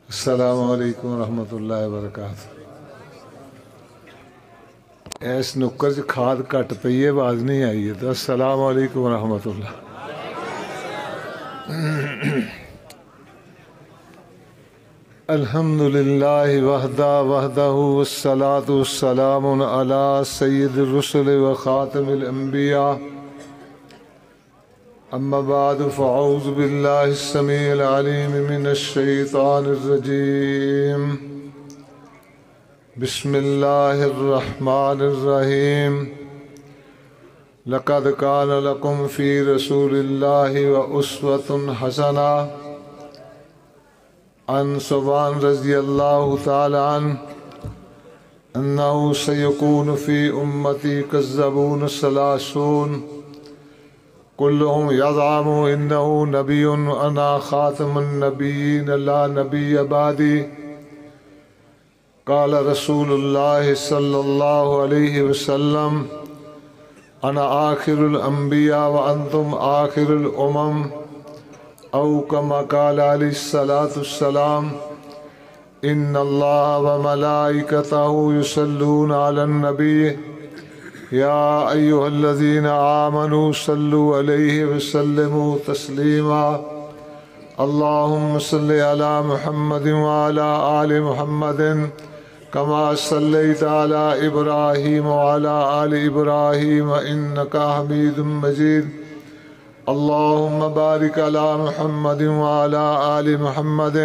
السلام علیکم ورحمۃ اللہ وبرکاتہ۔ اس نکر چ کھاد گھٹ پئی ہے، آواز نہیں آئی ہے تو السلام علیکم ورحمۃ اللہ۔ الحمد للہ وحدہ والصلاة والسلام علی سید الرسل وخاتم الانبیاء، اما بعد فاعوذ باللہ السمیع العلیم من الشیطان الرجیم، بسم اللہ الرحمن الرحیم۔ لقد کان لکم فی رسول اللہ واسوۃ حسنہ۔ عن ثوبان رضی اللہ تعالی عنہ انہ سیکون فی امتی کذبون ثلاثون کلهم یزعم انہ نبی انا خاتم النبیین لا نبی بعدی۔ قال رسول اللہ صلی اللہ علیہ وسلم انا آخر الانبیاء وانتم آخر الامم، او کما قال علیہ الصلاۃ والسلام ان اللہ وملائکتہ یصلون علی النبی یا ایھا الذین آمنوا صلوا علیہ وسلموا تسلیما۔ اللہم صل علی محمد وعلی آل محمد کما صلیت علی ابراہیم وعلی آل ابراہیم انک حمید مجید۔ اللہم بارک علی محمد وعلی آل محمد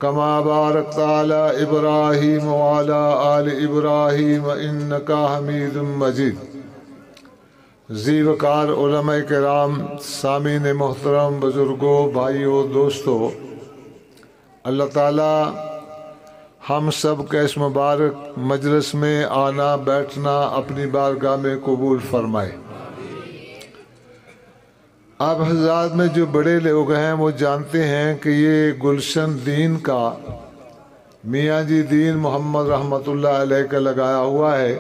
کما بارکت علی ابراہیم وعلی آل ابراہیم انک حمید مجید۔ ذی وقار علماء کرام، سامعین محترم، بزرگوں، بھائیوں، دوستوں، اللہ تعالیٰ ہم سب کا اس مبارک مجلس میں آنا بیٹھنا اپنی بارگاہ میں قبول فرمائے۔ آپ حضرات میں جو بڑے لوگ ہیں وہ جانتے ہیں کہ یہ گلشن دین کا میاں جی دین محمد رحمۃ اللہ علیہ کا لگایا ہوا ہے،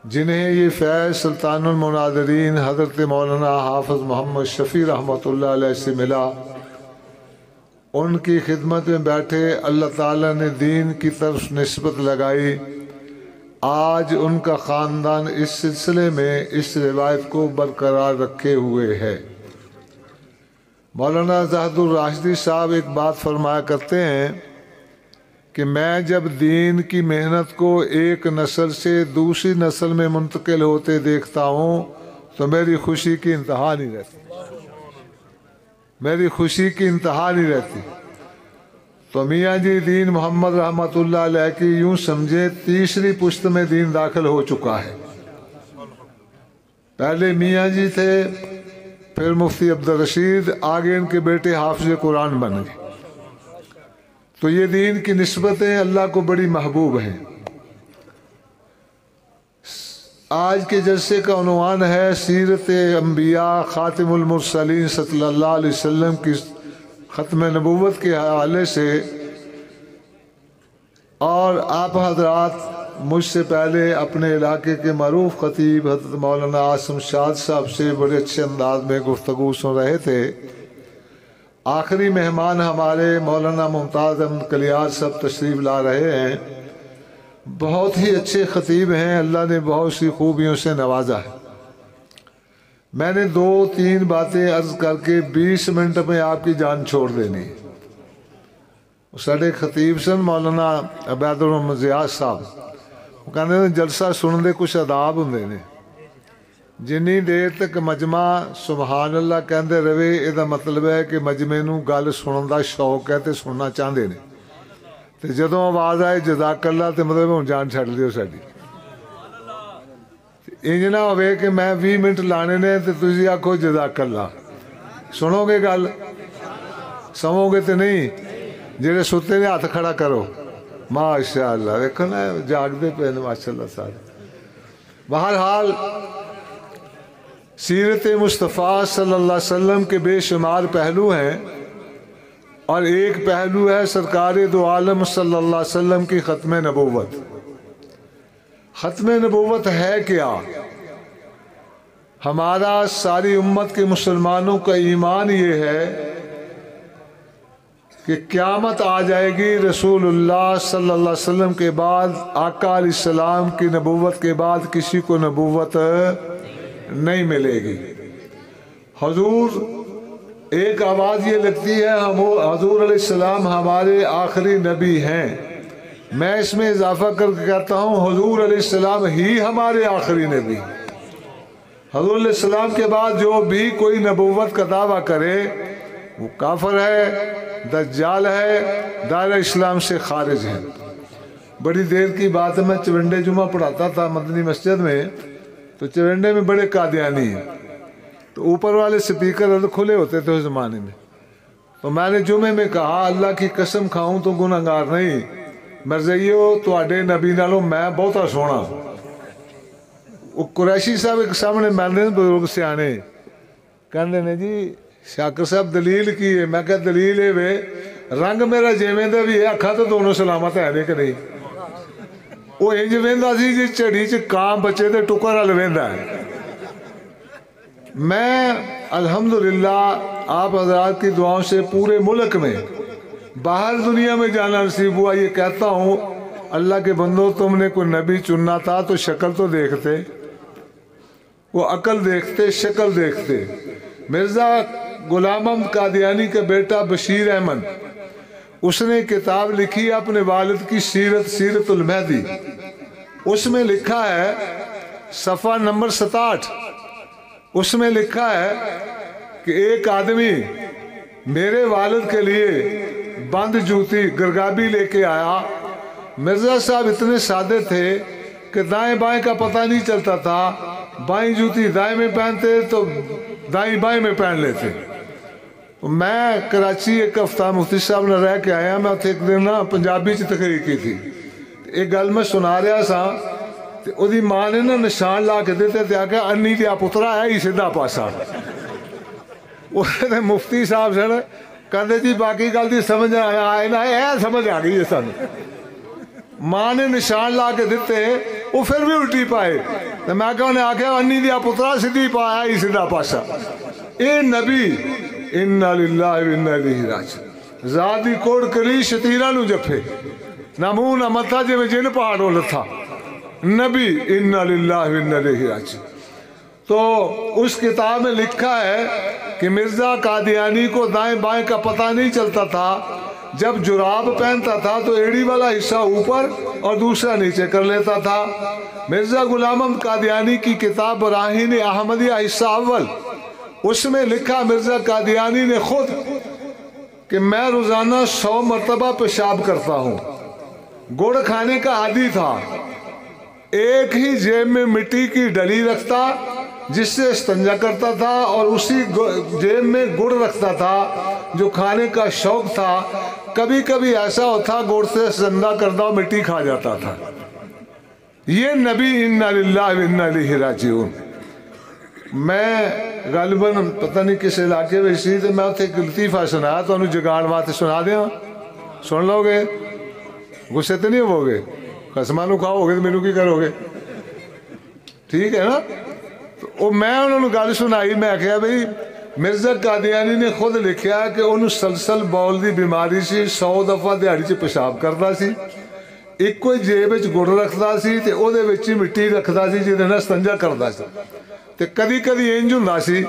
جنہیں یہ فیض سلطان المناظرین حضرت مولانا حافظ محمد شفیع رحمۃ اللہ علیہ سے ملا۔ ان کی خدمت میں بیٹھے اللہ تعالیٰ نے دین کی طرف نسبت لگائی۔ آج ان کا خاندان اس سلسلے میں اس روایت کو برقرار رکھے ہوئے ہے۔ مولانا زاہد الراشدی صاحب ایک بات فرمایا کرتے ہیں کہ میں جب دین کی محنت کو ایک نسل سے دوسری نسل میں منتقل ہوتے دیکھتا ہوں تو میری خوشی کی انتہا نہیں رہتی، میری خوشی کی انتہا نہیں رہتی۔ تو میاں جی دین محمد رحمۃ اللہ علیہ کی یوں سمجھے تیسری پشت میں دین داخل ہو چکا ہے۔ پہلے میاں جی تھے، پھر مفتی عبدالرشید، آگے ان کے بیٹے حافظ قرآن بن گئے۔ تو یہ دین کی نسبتیں اللہ کو بڑی محبوب ہیں۔ آج کے جلسے کا عنوان ہے سیرت انبیاء خاتم المرسلین صلی اللہ علیہ وسلم کی ختم نبوت کے حوالے سے، اور آپ حضرات مجھ سے پہلے اپنے علاقے کے معروف خطیب حضرت مولانا عاصم شاد صاحب سے بڑے اچھے انداز میں گفتگو سن رہے تھے۔ آخری مہمان ہمارے مولانا ممتاز احمد کلیار صاحب تشریف لا رہے ہیں۔ بہت ہی اچھے خطیب ہیں، اللہ نے بہت سی خوبیوں سے نوازا ہے۔ میں نے 2-3 باتیں عرض کر کے 20 منٹ میں آپ کی جان چھوڑ دینی۔ ساڈے خطیب سن مولانا عبید الرحمن زیاد صاحب، وہ کہتے ہیں جلسہ سن دے کچھ آداب ہوندے نے، جنی دیر تک مجمع سبحان اللہ کہندے رہے یہ مطلب ہے کہ مجمع نو گل سنن دا شوق ہے تے سننا چاہندے نے، تے جدوں آواز آئے جزاک اللہ تے مطلب ہن جان چھڈ دیو ساڈی۔ انج نہ ہوئے کہ میں 20 منٹ لانے نے تے تسی آکھو جزاک اللہ۔ سنو گے گل؟ سمو گے تے نہیں؟ جڑے ستے نے ہاتھ کھڑا کرو۔ ماشاء اللہ، دیکھو نا جاگتے پے نے ماشاء اللہ سارے۔ بہرحال سیرت مصطفیٰ صلی اللہ علیہ وسلم کے بے شمار پہلو ہیں، اور ایک پہلو ہے سرکار دو عالم صلی اللہ علیہ وسلم کی ختم نبوت۔ ختم نبوت ہے کیا؟ ہمارا ساری امت کے مسلمانوں کا ایمان یہ ہے کہ قیامت آ جائے گی، رسول اللہ صلی اللہ علیہ وسلم کے بعد، آقا علیہ السلام کی نبوت کے بعد کسی کو نبوت نہیں ملے گی۔ حضور ایک آواز یہ لگتی ہے حضور علیہ السلام ہمارے آخری نبی ہیں، میں اس میں اضافہ کر کے کہتا ہوں حضور علیہ السلام ہی ہمارے آخری نبی۔ حضور علیہ السلام کے بعد جو بھی کوئی نبوت کا دعویٰ کرے وہ کافر ہے، دجال ہے، دائرہ اسلام سے خارج ہے۔ بڑی دیر کی بات ہے، میں چونڈے جمعہ پڑھاتا تھا مدنی مسجد میں، تو چونڈے میں بڑے قادیانی ہیں، تو اوپر والے سپیکر کھلے ہوتے تھے اس زمانے میں، تو میں نے جمعے میں کہا اللہ کی قسم کھاؤں تو گناہگار نہیں، مرزائیو تواڈے نبی نالوں میں بہتا سونا۔ وہ قریشی صاحب ایک سامنے ملنے بزرگ سیانے کہندے نے جی شاکر صاحب دلیل کی ہے؟ میں کہا دلیل ہے وے رنگ میرا جیویں دا بھی ہے، اکھا تو دونوں سلامت ہے کہ نہیں؟ وہ انج ویندا سی جی چڑی چ کان بچے دے ٹکر ول ویندا ہے۔ میں الحمدللہ آپ حضرات کی دعاؤں سے پورے ملک میں باہر دنیا میں جانا نصیب ہوا، یہ کہتا ہوں اللہ کے بندو تم نے کوئی نبی چننا تھا تو شکل تو دیکھتے، وہ عقل دیکھتے، شکل دیکھتے۔ مرزا غلام احمد قادیانی کا بیٹا بشیر احمد، اس نے کتاب لکھی اپنے والد کی سیرت، سیرت المہدی، اس میں لکھا ہے صفحہ نمبر 67، اس میں لکھا ہے کہ ایک آدمی میرے والد کے لیے بند جوتی گرگابی لے کے آیا۔ مرزا صاحب اتنے سادے تھے کہ دائیں بائیں کا پتہ نہیں چلتا تھا، بائیں جوتی دائیں میں پہنتے تو دائیں بائیں میں پہن لیتے۔ میں کراچی ایک ہفتہ مفتی صاحب نے رہ کے آیا، میں ایک دن نا پنجابی چ تقریر کی تھی، ایک گل میں سنا رہا سا، او دی ماں نے نا نشان لا کے دیتے تے آکے انی دیا پترا ہے ہی سیدھا پاسا۔ مفتی صاحب سے کہتے جی باقی گل دی سمجھ آئے نہ اے سمجھ آ گئی سن، ماں نے نشان لا کے دیتے وہ پھر بھی الٹی پائے، تو میں کہا انہیں آکھے انی دیا پترا سیدھی پایا ہی سیدھا پاسا۔ اے نبی اِنَّا لِلَّهِ وَإِنَّا إِلَيْهِ رَاجِعُونَ، ذات دی کوڑ کلی شتیرہ نو جفے، نہ منہ نہ متھا جے میں جن پہاڑوں لتھا، نبی اِنَّا لِلَّهِ وَإِنَّا إِلَيْهِ رَاجِعُونَ۔ تو اس کتاب میں لکھا ہے کہ مرزا قادیانی کو دائیں بائیں کا پتہ نہیں چلتا تھا، جب جراب پہنتا تھا تو ایڑی والا حصہ اوپر اور دوسرا نیچے کر لیتا تھا۔ مرزا غلام احمد قادیانی کی کتاب براہین احمدیہ حصہ اول، اس میں لکھا مرزا قادیانی نے خود کہ میں روزانہ 100 مرتبہ پیشاب کرتا ہوں، گڑ کھانے کا عادی تھا، ایک ہی جیب میں مٹی کی ڈلی رکھتا جس سے استنجا کرتا تھا، اور اسی جیب میں گڑ رکھتا تھا جو کھانے کا شوق تھا، کبھی کبھی ایسا ہوتا گڑ سے استنجا کرتا اور مٹی کھا جاتا تھا۔ یہ نبی اِنَّا لِلَّهِ وَإِنَّا إِلَيْهِ رَاجِعُونَ۔ میں غالباً پتہ نہیں کس علاقے میں اسی تو میں اتنے ایک لطیفہ سنایا تو انہوں جگان بات سنا دیا، سن لو گے؟ غصے تو نہیں ہو گے؟ قسمانو کھاؤ گے تو مینو کی کرو گے؟ ٹھیک ہے نا؟ تو میں انہوں نے گل سنائی، میں کہا بھئی مرزا قادیانی نے خود لکھیا کہ انہوں سلسل بول دی بیماری سی، 100 دفعہ دیہڑی چ پیشاب کرتا سی، ایک کوئی جیب وچ گڑ رکھتا سی تے او دے وچ مٹی رکھتا سی جہدے نال استنجا کرتا سی، تے کدی کدی انج ہوندا سی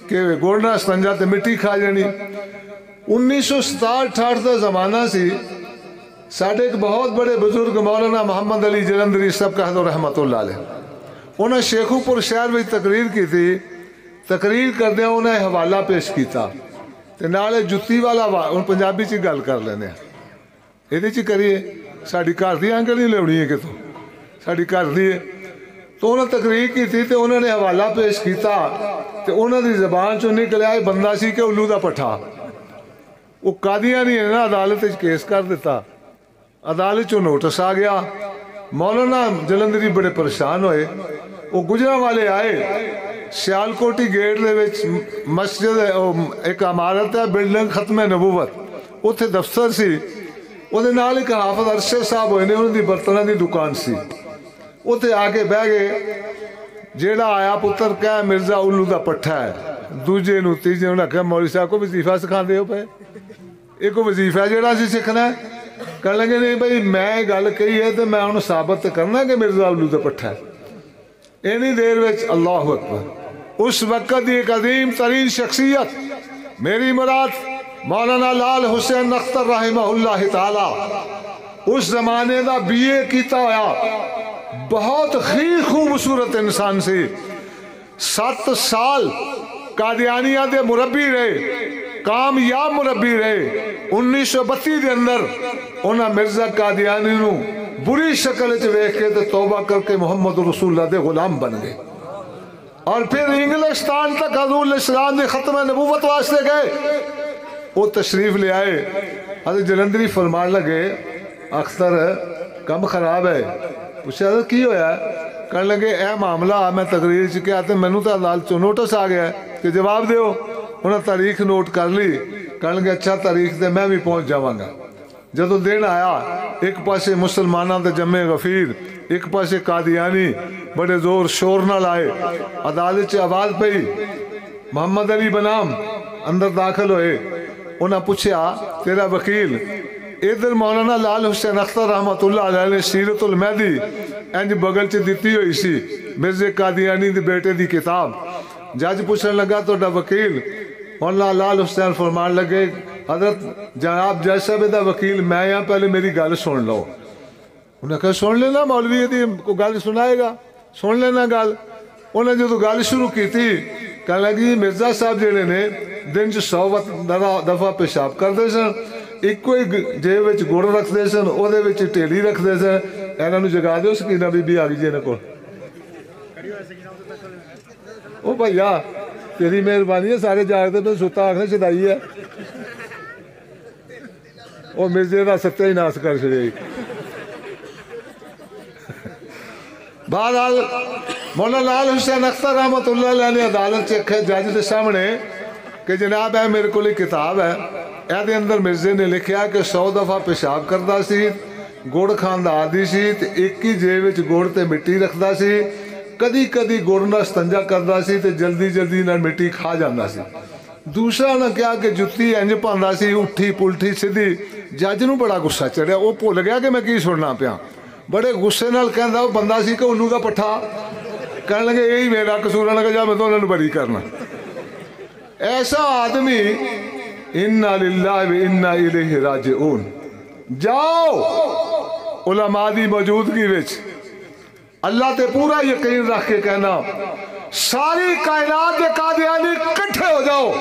کہ گڑ نال استنجا تے مٹی کھا جانی۔ 1967-68 دا زمانہ سی، ساڈے ایک بہت بڑے بزرگ مولانا محمد علی جلندری صاحب کا حضور رحمت اللہ علیہ، انہیں شیخو پور شہر میں تقریر کی تھی، تقریر کردیا انہیں حوالہ پیش کیتا تے نالے جتی والا ان پنجابی چی گل کر لینے یہ چی کریے، ساڑی کار دی آنگل نہیں لیونی ہے کہ تو ساڑی کار دی ہے۔ تو انہیں تقریر کی تھی تے انہوں نے حوالہ پیش کیتا تے انہوں دی زبان چو نکل آئے بندہ سی کہ الو دا پٹھا، وہ قادیانی ہے نا عدالت کیس کر دیتا، عدالت چو نوٹس آ گیا، مولانا جلندری بڑے پریشان ہوئے، وہ گجرا والے آئے، سیالکوٹی گیٹ دے وچ مسجد ایک عمارت ہے بلڈنگ ختم نبوت، اتھے دفتر سی، وہ دے نال ایک حافظ عرشے صاحب ہوئے نے، انہوں دی برتنہ دی دکان سی، اتھے آگے بہ گئے، جیڑا آیا پتر کہا مرزا الو دا پٹھا ہے، دوجے نو تیجے انہوں نے کہا مولوی صاحب کو وظیفہ سکھا دے ہو پہ، ایک وظیفہ جہاں اسی سیکھنا ہے. کہنے لگے نہیں بھائی میں گل کہی ہے تو میں انہوں ثابت کرنا کہ مرزا الو دا پٹھا ہے. اینی دیر وچ اللہ اکبر اس وقت ایک عظیم ترین شخصیت میری مراد مولانا لال حسین نختر رحمہ اللہ تعالی اس زمانے دا بی اے کیتا ہویا بہت ہی خوبصورت انسان سی. 7 سال قادیانیہ دے مربی رہے, کامیاب مربی رہے. 1932 دے اندر انہاں مرزا قادیانی نو بری شکل ویکھ کے تے توبہ کر کے محمد رسول اللہ دے غلام بن گئے, اور پھر انگلستان تک حضور الاسلام دے ختم نبوت واسطے گئے. وہ تشریف لے آئے, حضرت جلندری فرمان لگے اختر کم خراب ہے. پوچھا حضرت کی ہویا ہے؟ کہنے لگے اے معاملہ میں تقریر چکے آتے میں نو تو عدالت چو نوٹس آ گیا ہے کہ جواب دیو. انہوں نے تاریخ نوٹ کر لی. کہنے لگے اچھا تاریخ دے میں بھی پہنچ جاواں گا. جدو دن آیا ایک پاسے مسلمانہ دے جمع غفیر, ایک پاسے قادیانی بڑے زور شور نہ لائے. عدالت سے آواز پئی, محمد علی بنام اندر داخل ہوئے. انہاں پوچھا تیرا وکیل. ادھر مولانا لال حسین اختر رحمت اللہ علیہ نے سیرت المہدی انج بغل چ دیتی ہوئی سی مرزا قادیانی دے بیٹے دی کتاب. جج پوچھنے لگا تو وکیل مولانا لال حسین فرمان لگے حضرت جناب جج صاحب دا وکیل میں یہاں, پہلے میری گل سن لو. انہوں نے کہا سن لینا مولوی دی کو گل سنائے گا, سن لینا گل. انہیں جو گل شروع کی تھی کہنے لگی مرزا صاحب جڑے نے دن 100 دفعہ پیشاب کرتے سن, ایک کوئی جیب وچ گڑ رکھتے سن, او دے وچ ٹیلی رکھتے سن. انہاں نو جگا دیو سکینہ بی بی آ گئی جی انہاں کول. او بھیا تیری مہربانی ہے سارے جاگتے پہ ستا آکھنے چدائی ہے. او مرزے دا ستہ ہی ناس کر چھڑے. بہرحال مولانا لال حسین اختر رحمت اللہ علیہ نے عدالت چکھے جج دے سامنے کہ جناب ہے میرے کو کتاب ہے, اے دے اندر مرزے نے لکھیا کہ 100 دفعہ پیشاب کردا سی, گڑ کھان دا عادی سی, تے ایک ہی جیب وچ گڑ تے مٹی رکھدا سی, کدی کدی گڑ نال استنجا کردا سی تے جلدی جلدی نال مٹی کھا جاندا سی. دوسرا نہ کیا کہ جتی انج پاندا سی اٹھی پلٹھی سیدھی. جج نو بڑا غصہ چڑھیا, وہ بھول گیا کہ میں کی سننا پیا. بڑے غصے نال کہندا وہ بندہ سی کہ الو دا پٹھا. کہنے لگے یہی میرا قصور ہے, لگا جا میں تو انہوں نے بری کرنا. ایسا آدمی انا للہ و انا الیہ راجعون. جاؤ علماء دی موجودگی وچ اللہ تے پورا یقین رکھ کے کہنا ساری کائنات دے قادیانی کٹھے ہو جاؤ,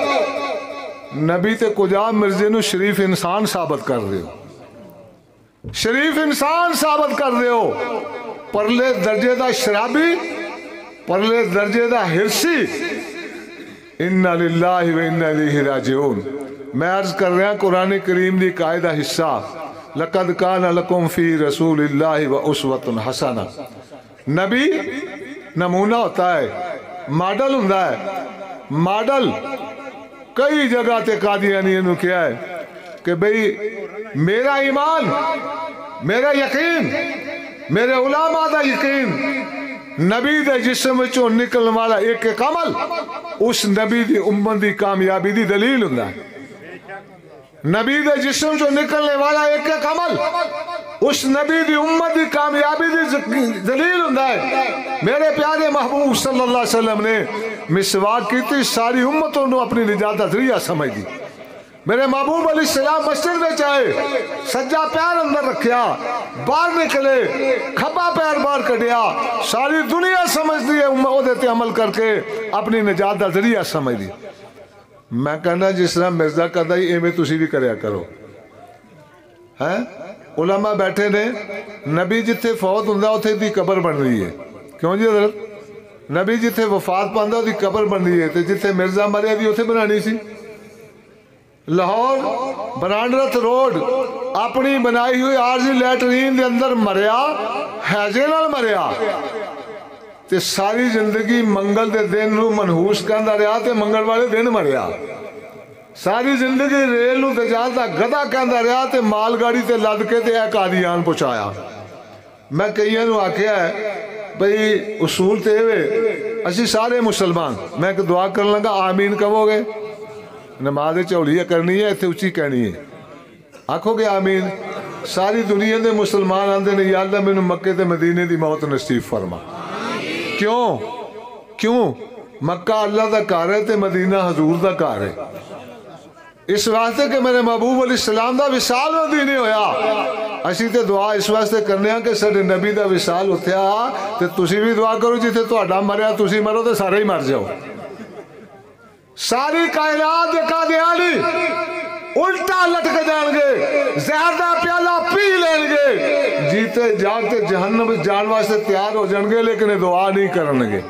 نبی تے کجا مرزے نو شریف انسان ثابت کر رہے ہو, شریف انسان ثابت کر رہے ہو. پرلے درجے دا شرابی, پرلے درجے دا ہرسی. انا للہ و انا الیہ راجعون. میں عرض کر رہا قرآن کریم دی قاعدہ حصہ لقد کان لکم فی رسول اللہ و اسوۃ حسنہ. نبی نمونہ ہوتا ہے, ماڈل ہوتا ہے. ماڈل کئی جگہ تے قادیانی نے کیا ہے کہ بھئی میرا ایمان, میرا یقین, میرے علماء دا یقین, نبی دے جسم وچوں نکلن والا ایک ایک عمل اس نبی دی امت دی کامیابی دی دلیل ہوندا ہے. نبی دے جسم جو نکلنے والا ایک ایک عمل اس نبی دی امت دی کامیابی دی دلیل ہوندا ہے. میرے پیارے محبوب صلی اللہ علیہ وسلم نے مسواک کی تھی, ساری امتوں نے اپنی نجات دا ذریعہ سمجھ دی. میرے محبوب علیہ السلام مسجد میں چاہے سجا پیر اندر رکھیا, باہر نکلے کھپا پیر باہر کٹیا, ساری دنیا سمجھ دی ہے عہدے تے عمل کر کے اپنی نجات دا ذریعہ سمجھ دی. میں کہنا جس طرح مرزا کردا ہی ایویں تسی بھی کریا کرو. ہیں علماء بیٹھے نے, نبی جتھے فوت ہوندا اوتھے دی قبر بن رہی ہے. کیوں جی حضرت؟ نبی جتھے وفات پاندا او دی قبر بن رہی ہے, تے جتھے مرزا مریا دی اوتھے بنانی سی. لاہور برانڈرتھ روڈ اپنی بنائی ہوئی عارضی لیٹرین دے اندر مریا, حیضے نال مریا, تے ساری زندگی منگل دے دن نو منحوس کہندا رہا تے منگل والے دن مریا. ساری زندگی ریل نو دجال دا گدا کہندا رہا تے مال گاڑی تے لد کے تے اے قادیان پہنچایا. میں کئیاں نو آکھیا ہے بھئی اصول تے وے اسی سارے مسلمان, میں ایک دعا کرن لگا آمین کہو گے؟ نماز چوڑی کرنی ہے اتنے اچھی کہنی ہے. آکھو گے آمین. ساری دنیا دے مسلمان آندے نے یا اللہ مینوں مکے تے مدینے دی موت نصیب فرما. کیوں مکہ اللہ دا گھر ہے تے مدینہ حضور دا گھر ہے. اس واسطے کہ میرے محبوب علیہ السلام دا وصال مدینے ہویا. اسی تے دعا اس واسطے کرنے ہاں کہ ساڈے نبی دا وصال ہوتیا تے تسی بھی دعا کرو جتھے تہاڈا مریا تسی مرو تے سارے ہی مر جاؤ. ساری کائنات دے قادیانی الٹا لٹک جان گے, زہر دا پیالہ پی لین گے, جیتے جاگتے جہنم جان واسطے تیار ہو جان گے, لیکن دعا نہیں کرن گے.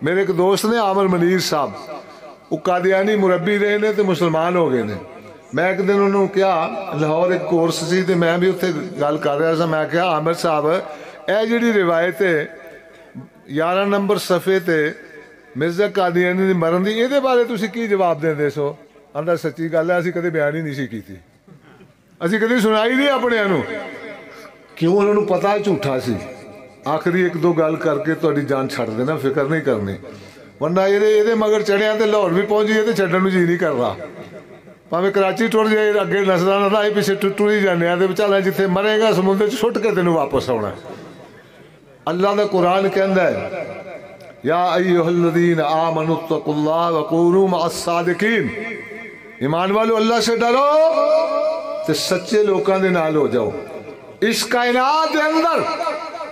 میرے ایک دوست نے عامر منیر صاحب, وہ قادیانی مربی رہے نے تے مسلمان ہو گئے نے. میں ایک دن انہوں نے کیا لاہور ایک کورس سی تے میں بھی اتنے گل کر رہا سا. میں کہا عامر صاحب اے جڑی روایت ہے 11 نمبر صفحے تے مرزا قادیانی دی مرن دی, یہ بارے تسی کی جواب دیں دے سو؟ آندا سچی گل ہے اسی کدے بیان ہی نہیں سی کیتی, اسی کدے سنائی نہیں اپنے انہوں. کیوں انہوں نے پتا جھوٹا سی. آخری ایک دو گل کر کے تہاڈی جان چھڑ دینا, فکر نہیں کرنی. ورنہ یہ مگر چڑھیا تے لاہور بھی پہنچ جائے تے چھڈن نوں جی نہیں کردا. پاویں کراچی ٹر جائے اگے نسدا نہ آئی پیچھے ٹری جانے تے چل جتھے مرے گا سمندر چ سٹ کے تینوں واپس آنا. اللہ دا قرآن کہندا ہے یا ایھا الذین آمنوا اتقوا اللہ وکونوا مع الصادقین, ایمان والو اللہ سے ڈرو تے سچے لوکاں دے نال ہو جاؤ. اس کائنات دے اندر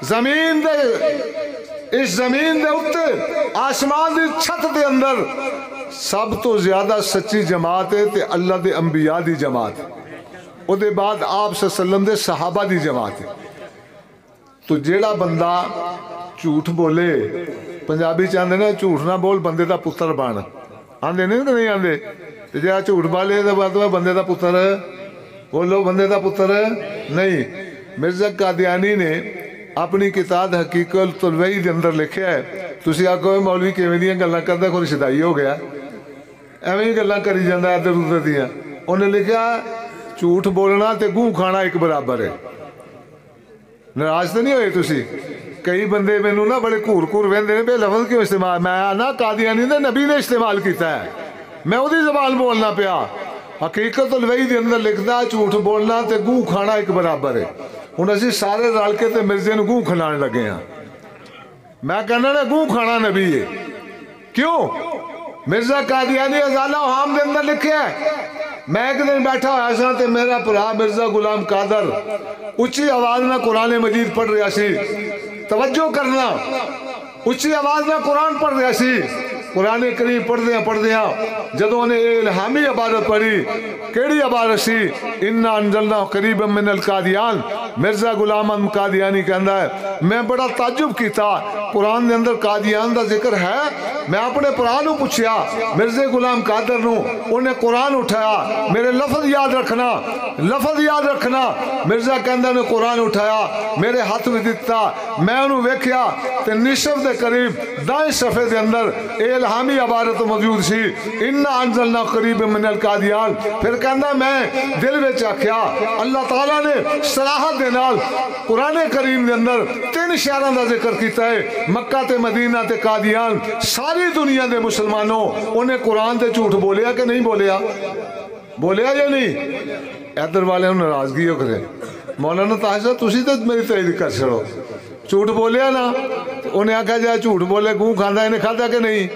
زمین دے اس زمین دے اوتے آسمان دی چھت دے اندر سب تو زیادہ سچی جماعت ہے تے اللہ دے انبیاء دی جماعت ہے, او دے بعد آپ صلی اللہ علیہ وسلم دے صحابہ دی جماعت ہے. تو جیڑا بندہ جھوٹ بولے, پنجابی چاہتے نا جھوٹ نہ بول بندے دا پتر بن, آندے نہیں آندے, تے جیڑا جھوٹ بولے تے بعد بندے دا پتر بولو, بندے دا پتر نہیں. مرزا قادیانی نے اپنی کتاب حقیقت الوحی دے اندر لکھیا ہے. تسی آکھو مولوی کیویں دیاں گلاں کردا, کوئی شدائی ہو گیا ایویں ہی گلاں کری جاندا ادھر ادھر دیاں. انہیں لکھیا جھوٹ بولنا تے گوں کھانا ایک برابر ہے. ناراض تو نہیں ہوئے تسی؟ کئی بندے مینوں نا بڑے گھور ویندے نے بے لفظ کیوں استعمال, میں نا قادیانی دے نبی نے استعمال کیتا ہے, میں وہی زبان بولنا پیا. حقیقت الوحی دے اندر لکھدا جھوٹ بولنا تے گوں کھانا ایک برابر ہے. ہن اسی سارے رل کے تے مرزے نوں گوں کھلانے لگے ہاں. میں کہنا نا گوں کھانا نبی ہے. کیوں؟ مرزا قادیانی ازالہ وہام دے اندر لکھیا ہے. میں ایک دن بیٹھا ہوا سا تے میرا بھرا مرزا غلام قادر اچھی آواز میں قرآن مجید پڑھ رہا سی. توجہ کرنا, اچھی آواز میں قرآن پڑھ رہا سی. قرآن کریم پڑھ دیاں جدوں نے الہامی عبارت پڑھی, کیڑی عبارت سی؟ انا انزلنا قریبا من القادیان. مرزا غلام احمد قادیانی کہندا ہے میں بڑا تعجب کیتا, قرآن دے اندر قادیان دا ذکر ہے. میں اپنے قرآن نو پوچھیا مرزا غلام قادر نو, انہیں قرآن اٹھایا, میرے لفظ یاد رکھنا. مرزا کہندا نے قرآن اٹھایا, میرے ہاتھ میں دتا, میں انہوں ویکھیا تے نصف دے قریب دائیں صفحے دے اندر الہامی عبارت موجود سی, انا انزلنا قریب من القادیان. پھر کہندا میں دل وچ آکھیا اللہ تعالیٰ نے صراحت دے نال قرآن کریم دے اندر 3 شہراں دا ذکر کیتا ہے, مکہ تے مدینہ تے قادیان. ساری دنیا دے مسلمانوں انہیں قرآن تے جھوٹ بولیا کہ نہیں بولیا یا نہیں؟ ادھر والے ناراضگی ہو کرے, مولانا طاہر صاحب تسی تے میری تائید کر چھڑو, جھوٹ بولیا نا. انہیں آکھا جائے جھوٹ بولے گوں کھاندا, انہیں کھادا کہ نہیں؟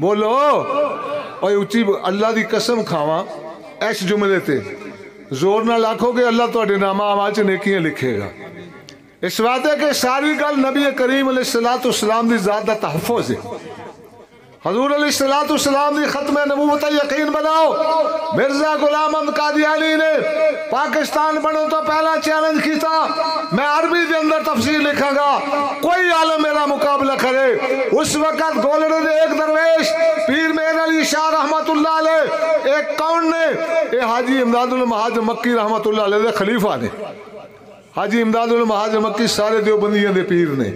بولو اوے اچھی اللہ دی قسم کھاواں اس جملے تے زور نہ لاکھو گے اللہ تہاڈے نامہ اعمال چ نیکیاں لکھے گا. اس بات ہے کہ ساری گل نبی کریم علیہ السلام دی ذات دا تحفظ ہے. حضور علیہ السلام دی ختم نبوت یقین بناؤ. مرزا غلام احمد قادیانی نے پاکستان بنو تو پہلا چیلنج کیتا, میں عربی دے اندر تفسیر لکھاں گا, کوئی عالم میرا مقابلہ کرے. اس وقت گولڑے دے ایک درویش پیر مہر علی شاہ رحمت اللہ علیہ, ایک کون نے, اے حاجی امداد المحاج مکی رحمت اللہ علیہ دے خلیفہ نے. حاجی امداد المحاج مکی سارے دیوبندیاں دے پیر نے,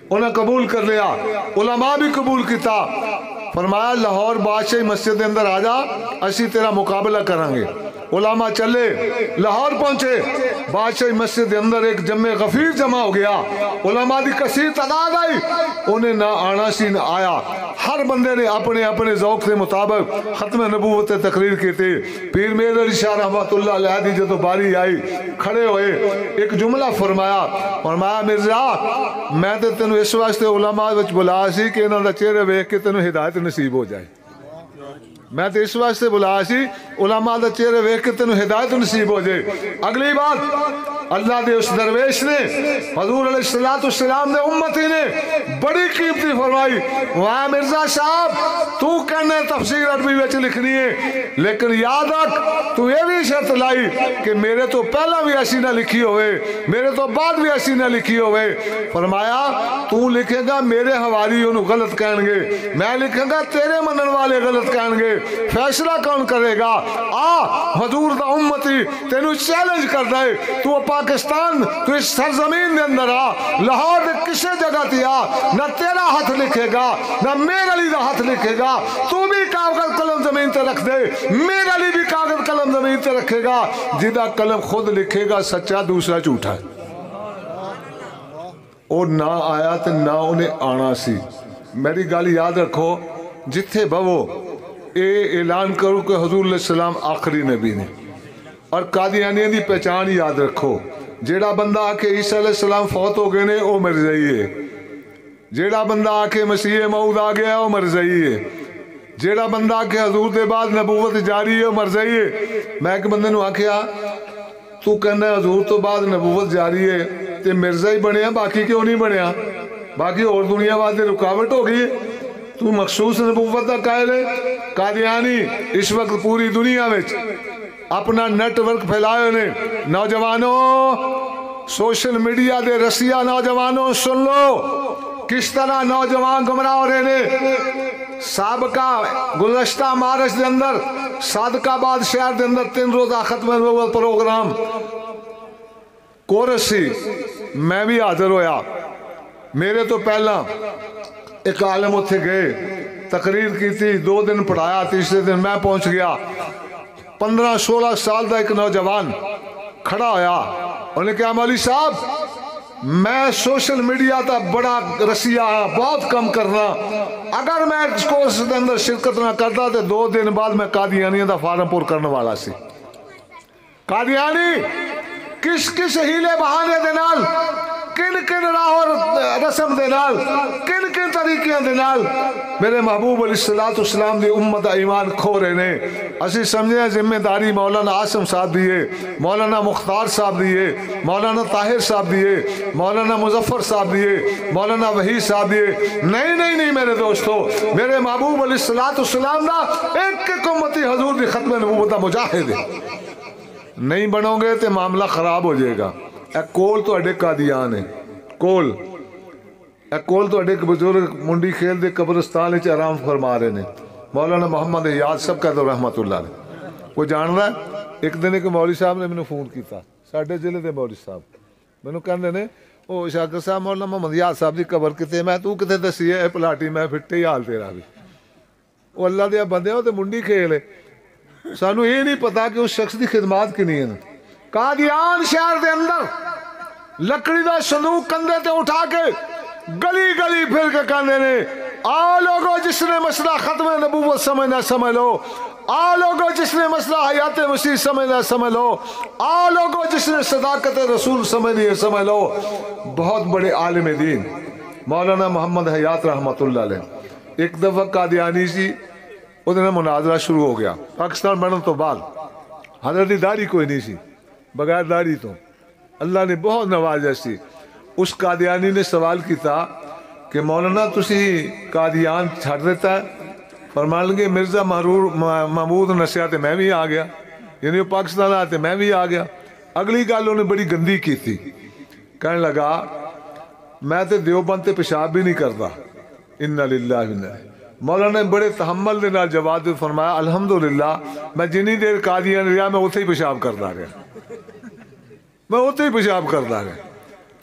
انہیں قبول کر لیا, علماء بھی قبول کیتا. فرمایا لاہور بادشاہی مسجد اندر آ جا, اسی تیرا مقابلہ کریں گے. علماء چلے لاہور پہنچے بادشاہی مسجد کے اندر ایک جمع غفیر جمع ہو گیا علماء دی کثیر تعداد آئی انہیں نہ آنا سی نہ آیا ہر بندے نے اپنے اپنے ذوق کے مطابق ختم نبوت تقریر کی تھی پیر میر علی شاہ رحمۃ اللہ علیہ دی جدو باری آئی کھڑے ہوئے ایک جملہ فرمایا مرزا میں تے تینوں اس واسطے علماء وچ بلا سی کہ انہاں دا چہرے ویکھ کے تینوں ہدایت نصیب ہو جائے میں تے اس واسطے بلا سی علماء دا چہرے ویکھ کے تینوں ہدایت نصیب ہو جائے اگلی بات اللہ دے اس درویش نے حضور علیہ السلام دے امتی نے بڑی قیمتی فرمائی وہاں مرزا صاحب تو کہنے تفسیر عربی وچ لکھنی ہے لیکن یاد رکھ تو یہ بھی شرط لائی کہ میرے تو پہلا بھی ایسی نہ لکھی ہوئے میرے تو بعد بھی ایسی نہ لکھی ہوئے فرمایا تو لکھے گا میرے حوالی انہوں غلط کہیں گے میں لکھیں گا تیرے منن والے غلط کہیں گے فیصلہ کون کرے گا حضور دا امتی تینوں چیلنج کر دے تو پاکستان تو اس سرزمین دے اندر لاہور دے کسے جگہ تیا نہ تیرا ہاتھ لکھے گا نہ میرے علی دا ہاتھ لکھے گا تو بھی کاغذ قلم زمین تے رکھ دے میرے علی بھی کاغذ قلم زمین تے رکھے گا جدا قلم خود لکھے گا سچا دوسرا جھوٹا ہے اور نہ آیا تو نہ انہیں آنا سی میری گل یاد رکھو جتھے بھو اے اعلان کرو کہ حضور علیہ السلام آخری نبی نے اور قادیانیوں دی پہچان یاد رکھو جیڑا بندہ آکے عیسیٰ علیہ السلام فوت ہو گئے نے وہ مرزائی ہے جیڑا بندہ آکے مسیح موعود آ گیا وہ مرزائی ہے جیڑا بندہ آکے حضور دے بعد نبوت جاری ہے وہ مرزائی ہے میں ایک بندے نو آکھیا تو کہنا ہے حضور تو بعد نبوت جاری ہے تے مرزائی بنیا باقی کیوں نہیں بنیا باقی اور دنیا واسطے رکاوٹ ہو گئی ہے تو مخصوص نبوت دا قائل ہے قادیانی اس وقت پوری دنیا میں اپنا نیٹ ورک پھیلائے نے نوجوانوں سوشل میڈیا دے رسیا نوجوانوں سن لو کس طرح نوجوان گمراہ ہو رہے نے سابقہ گزشتہ مارچ دے اندر صادق آباد شہر دے اندر 3 روزہ ختم نبوت پروگرام کورس سی میں بھی حاضر ہویا میرے تو پہلا ایک عالم اتھے گئے تقریر کی تھی 2 دن پڑھایا تیسرے دن میں پہنچ گیا 15-16 سال دا ایک نوجوان کھڑا ہویا انہوں نے کہا مولوی صاحب میں سوشل میڈیا تا بڑا رسیہ بہت کم کرنا اگر میں اس کورس دے اندر شرکت نہ کرتا تو 2 دن بعد میں قادیانی دا فارم پور کرنے والا سی قادیانی کس کس ہیلے بہانے دے نال کن کن راہ اور رسم دے نال کن کن طریقیاں دے نال میرے محبوب علیہ السلام دی امت ایمان کھو رہے نے اسی سمجھے ذمہ داری مولانا عاصم صاحب دیئے مولانا مختار صاحب دیئے مولانا طاہر صاحب دیئے مولانا مظفر صاحب دیئے مولانا وحید صاحب دیئے نہیں میرے دوستو میرے محبوب علیہ السلام دا ایک امتی حضور دی ختم نبوت دا مجاہد ہے نہیں بنو گے تو معاملہ خراب ہو جائے گا اے کول تو اڈے قادیان ہے کول تو اڈے بزرگ منڈی کھیل دے قبرستان وچ آرام فرما رہے نے مولانا محمد حیات صاحب کا تو رحمت اللہ نے وہ جان رہا ہے ایک دن ایک مولوی صاحب نے مینوں فون کیتا ساڈے ضلع دے مولوی صاحب مینوں کہندے نے او شاکر صاحب مولانا محمد حیات صاحب دی قبر کتے میں تو کتے دسی ہے پلاٹی میں پھٹے ہی حال تیرا بھی وہ اللہ دے بندے ہو تے منڈی کھیل ہے سانو یہ نہیں پتا کہ اس شخص دی خدمات کنی ہیں قادیان شہر دے اندر لکڑی دا صندوق کندھے تے اٹھا کے گلی گلی پھر کے کہندے نے آ لوگو جس نے مسئلہ ختم نبوت سمجھنا سمجھ لو آ لوگو جس نے مسئلہ حیات مسیح سمجھنا سمجھ لو آ لوگو جس نے صداقت رسول سمجھنی ہے سمجھ لو بہت بڑے عالم دین مولانا محمد حیات رحمت اللہ علیہ ایک دفعہ قادیانی سی ادھر مناظرہ شروع ہو گیا پاکستان بننے تو بعد حضرت دی داڑھی کوئی نہیں سی بغیر داڑھی تو اللہ نے بہت نوازا سی اس قادیانی نے سوال کیتا کہ مولانا تسی قادیان چھڑ دیتا ہے فرمان لگے مرزا محمود نسیا تے میں بھی آ گیا یعنی وہ پاکستان آتے میں بھی آ گیا اگلی گل انہیں بڑی گندی کی تھی کہنے لگا میں تے دیوبند تے پیشاب بھی نہیں کرتا انا للہ و انا الیہ مولانا نے بڑے تحمل دے نال جواب دے فرمایا الحمدللہ میں جنی دیر قادیان رہا میں اتھے ہی پیشاب کرتا رہا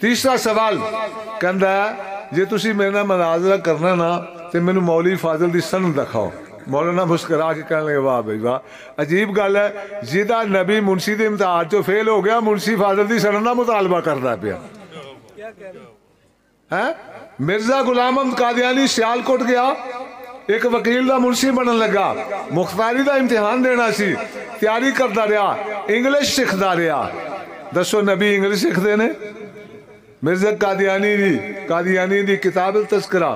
تیسرا سوال کہندا ہے جے تسی میرے نال مناظرہ کرنا نا تے مینوں مولوی فاضل دی سند دکھاؤ مولانا مسکرا کے کہنے لگے واہ بھائی واہ عجیب گل ہے جہاں نبی منشی کے امتحان چو فیل ہو گیا منشی فاضل دی سڑن کا مطالبہ کرتا پیا مرزا غلام احمد قادیانی سیالکوٹ گیا ایک وکیل دا منشی بنن لگا مختاری دا امتحان دینا سی تیاری کرتا رہا انگلش سکھتا رہا دسو نبی انگلش سکھتے نے مرزا قادیانی دی کتاب التذکرہ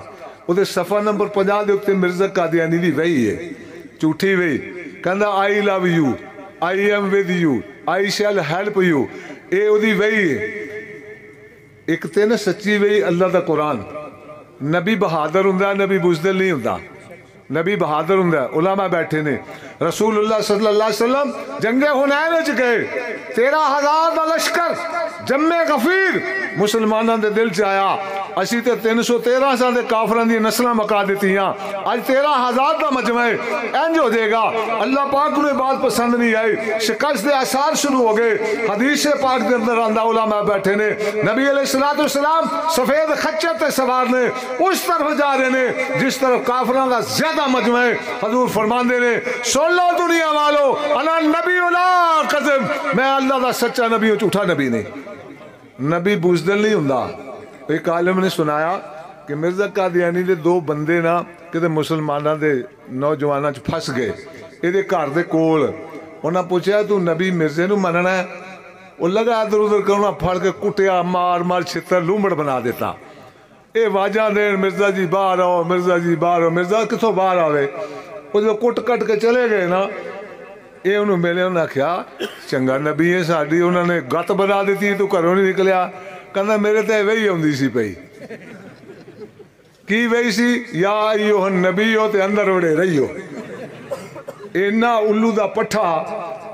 وہ صفحہ نمبر 50 دے اکتے مرزا قادیانی دی وہی ہے جھوٹی وہی کہندا I love you I am with you I shall help you اے او دی وہی ہے ایک تے نا سچی وہی اللہ دا قرآن نبی بہادر ہوندا نبی بزدل نہیں ہوندا نبی بہادر ہوندا علماء بیٹھے نے رسول اللہ صلی اللہ علیہ وسلم جنگ حنین وچ گئے 13,000 دا لشکر جم غفیر مسلمانوں دے دل چ آیا اسی تے 313 سال دے کافراں دی نسلاں مکا دتیاں اج 13,000 دا مجمع انج ہو جائے گا اللہ پاک نو بات پسند نہیں آئی شکست دے آثار شروع ہو گئے حدیث پاک دے اندر آندا علماء بیٹھے نے نبی علیہ الصلوۃ والسلام سفید خچر تے سوار نے اس طرف جا رہے نے جس طرف کافراں دا زیادہ مجمع حضور فرماندے نے سن لو دنیا والو انا نبی لا کذب میں اللہ دا سچا نبی ہوں جھوٹا نبی نہیں نبی بزدل نہیں ہوندا ایک عالم نے سنایا کہ مرزا قادیانی دے 2 بندے نا کہ مسلمانوں دے نوجوانوں چ پھس گئے یہ گھر دے کول انہاں پوچھا تو نبی مرزے نو مننا ہے وہ لگا ادھر ادھر کرنا پھڑ کے کٹیا مار مار چھتر لومڑ بنا دیتا اے واجہ دین مرزا جی باہر آؤ مرزا جی باہر آؤ مرزا کتوں باہر آوے وہ جو کٹ کٹ کے چلے گئے نا یہ انہوں ملے انہوں نے کیا چنگا نبی ہے ساڑی انہوں نے گت بنا دیتی تو گھروں نہیں نکلیا کہنا میرے تے وہی ہوندی سی پئی کی وہی سی یا ایوہ النبی ہو تے اندر وڑے رہی ہو اینا الو دا پٹھا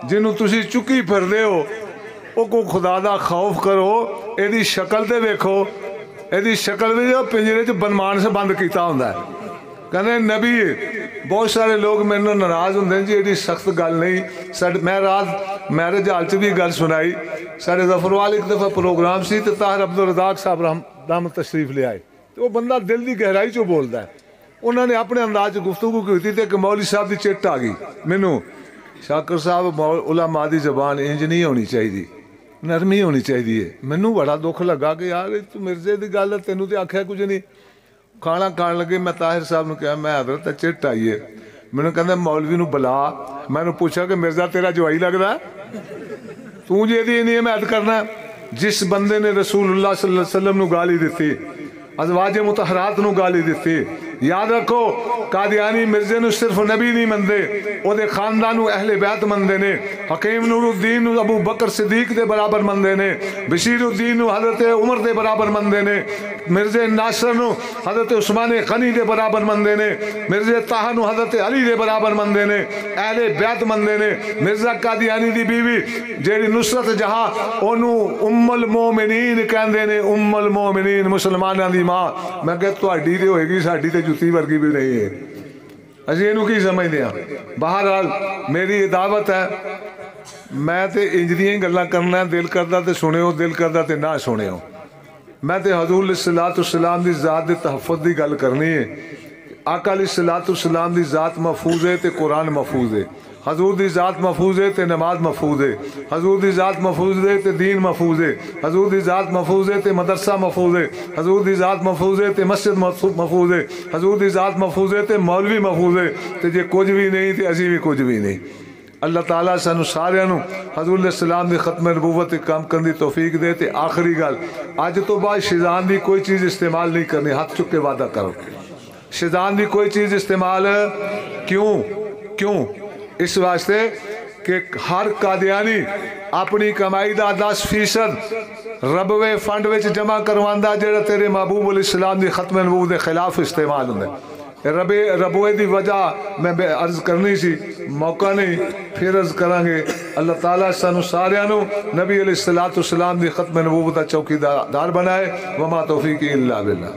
جنہوں تسی چکی پھر دے ہو او کو خدا دا خوف کرو ایدی شکل تے دیکھو ایدی شکل بھی جو پنجرے جو بنمان سے بند کیتا ہوندہ ہے کہنے نبی بہت سارے لوگ میں نے ناراض ہوندے ہیں جی ایڈی سخت گل نہیں میں رات میرج حال چ بھی گل سنائی سارے ظفروال ایک دفعہ پروگرام سی تو طاہر عبدالرزاق صاحب رحمت تشریف لے آئے تو وہ بندہ دل دی گہرائی چو بولدا ہے انہوں نے اپنے انداز گفتگو کی ہوتی تھی کہ مولوی صاحب دی چٹ آ گئی مینوں شاکر صاحب علماء دی زبان انج نہیں ہونی چاہیے نرمی ہونی چاہیے مینوں بڑا دکھ لگا کہ یار تو مرزے دی گل ہے تینوں تے آکھیا کچھ نہیں کھانا کھان لگے میں طاہر صاحب نے کہا میں حضرت چٹ آئیے میں نے کہا مولوی نو بلا میں نے پوچھا کہ مرزا تیرا جوائی لگ رہا ہے تو جی دی نہیں میں عد کرنا ہے جس بندے نے رسول اللہ صلی اللہ علیہ وسلم نو گالی دیتی ازواج مطہرات نو گالی دیتی یاد رکھو قادیانی مرزے نو صرف نبی نہیں مندے او دے خاندانو اہل بیت مندے نے حکیم نور الدین ابو بکر صدیق دے برابر مندے نے بشیر الدین حضرت عمر دے برابر مندے نے مرزے ناصر نو حضرت عثمان غنی دے برابر مندے نے مرزے طاہر نو حضرت علی دے برابر مندے نے اہل بیت مندے نے مرزا قادیانی دی بیوی جیڑی نصرت جہاں انو ام المومنین کہندے نے ام المومنین مسلماناں دی ماں میں کہتا تو اڈی دے ہوئے گی ساڑی تے جوتی ورگی بھی نہیں ہے اسی انہوں کی سمجھ دیا بہرحال میری دعوت ہے میں تے انجدیاں گلہ کرنا ہے دل کردہ تے سنے ہو دل کردہ تے نہ سنے ہو میں تے حضور علیہ السلام دی ذات دی تحفظ دی گل کرنی ہے آقا علیہ السلام دی ذات محفوظ ہے تے قرآن محفوظ ہے حضور دی ذات محفوظ ہے تے نماز محفوظ ہے حضور دی ذات محفوظ ہے تے دین محفوظ ہے حضور دی ذات محفوظ ہے تے مدرسہ محفوظ ہے حضور دی ذات محفوظ ہے تے مسجد محفوظ ہے حضور دی ذات محفوظ ہے تے مولوی محفوظ ہے تے جے کچھ بھی نہیں تے اسی بھی کچھ بھی نہیں اللہ تعالیٰ سانو سارے نو حضور علیہ السلام دی ختم نبوت کام کرنے دی توفیق دے تے آخری گل آج تو بعد شیطان دی کوئی چیز استعمال نہیں کرنی ہاتھ چک کے وعدہ کرو شیطان دی کوئی چیز استعمال کیوں اس واسطے کہ ہر قادیانی اپنی کمائی دا 10% ربوے فنڈ وچ جمع کرواندہ جڑا تیرے محبوب علیہ السلام دی ختم نبوت دے خلاف استعمال ہوندے ربوے دی وجہ میں عرض کرنی سی موقع نہیں پھر عرض کریں گے اللہ تعالیٰ سانو ساریانو نبی علیہ السلام دی ختم نبوت دا چوکی دار بنائے وما توفیقی اللہ باللہ